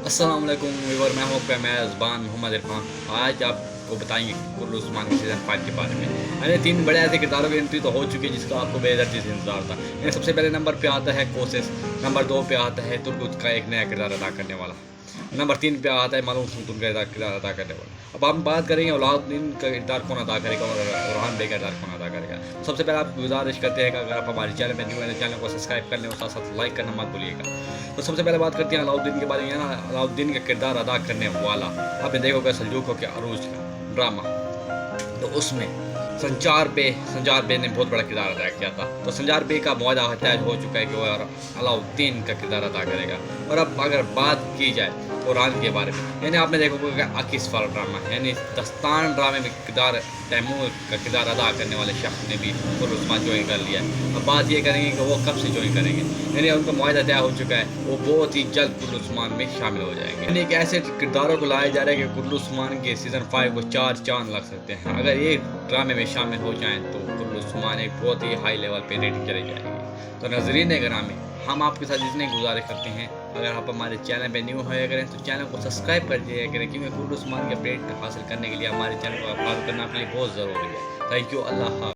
अस्सलाम वालेकुम व्यूअर, मैं हूँ आपका मेज़बान मोहम्मद इरफान। आज आपको बताएंगे कुल्लू उस्मान के सीज़न 5 के बारे में। यानी 3 बड़े ऐसे किरदारों की एंट्री तो हो चुकी है जिसका आपको बेहद इंतजार था। यानी सबसे पहले नंबर पे आता है कोसेस, नंबर 2 पे आता है तुर्गुत का एक नया किरदार अदा करने वाला, नंबर 3 पे आता है मालूम सुल्तान का किरदार अदा करने वाला। अब हम बात करेंगे अलाउद्दीन का किरदार कौन अदा करेगा और बुरहान बे का किरदार कौन अदा करेगा। सबसे पहले आपको गुजारिश करते हैं कि अगर आप हमारे चैनल में न्यू है तो चैनल को सब्सक्राइब कर लें और साथ साथ लाइक करना मत भूलिएगा। तो सबसे पहले बात करते हैं अलाउद्दीन के बारे में। ना अलाउद्दीन का किरदार अदा करने वाला आपने देखा होगा सल्जूकों के अरूज का ड्रामा, तो उसमें संचार बे ने बहुत बड़ा किरदार अदा किया था। तो संचार बे का मुआहदा तय हो चुका है कि वो अलाउद्दीन का किरदार अदा करेगा। और अब अगर बात की जाए कुरान के बारे में, यानी आपने देखा होगा अकीस वाला ड्रामा, यानी दस्तान ड्रामे में किरदार तैमूर का किरदार अदा करने वाले शख्स ने भी कुल्लू उस्मान ज्वाइन कर लिया है। अब बात ये करेंगे कि वो कब से ज्वाइन करेंगे, यानी उनका मुआहदा तय हो चुका है, वो बहुत ही जल्द कुल्लू उस्मान में शामिल हो जाएंगे। यानी एक ऐसे किरदारों को लाया जा रहा है कि कुल्लू उस्मान के सीज़न 5 को 4 चांद लग सकते हैं। अगर ये ड्रामे में शामिल हो जाएँ तो कुल्लू उस्मान एक बहुत ही हाई लेवल पे रेटिंग चली जाएगी। तो नाज़रीन गिरामी, हम आपके साथ इतने गुजारिश करते हैं, अगर आप हमारे चैनल पे न्यू होया करें तो चैनल को सब्सक्राइब कर दिया करें, क्योंकि कुल्लू उस्मान के अपडेट हासिल करने के लिए हमारे चैनल को फॉलो करना अपने लिए बहुत ज़रूरी है। Thank you. अल्लाह हाफ़िज़।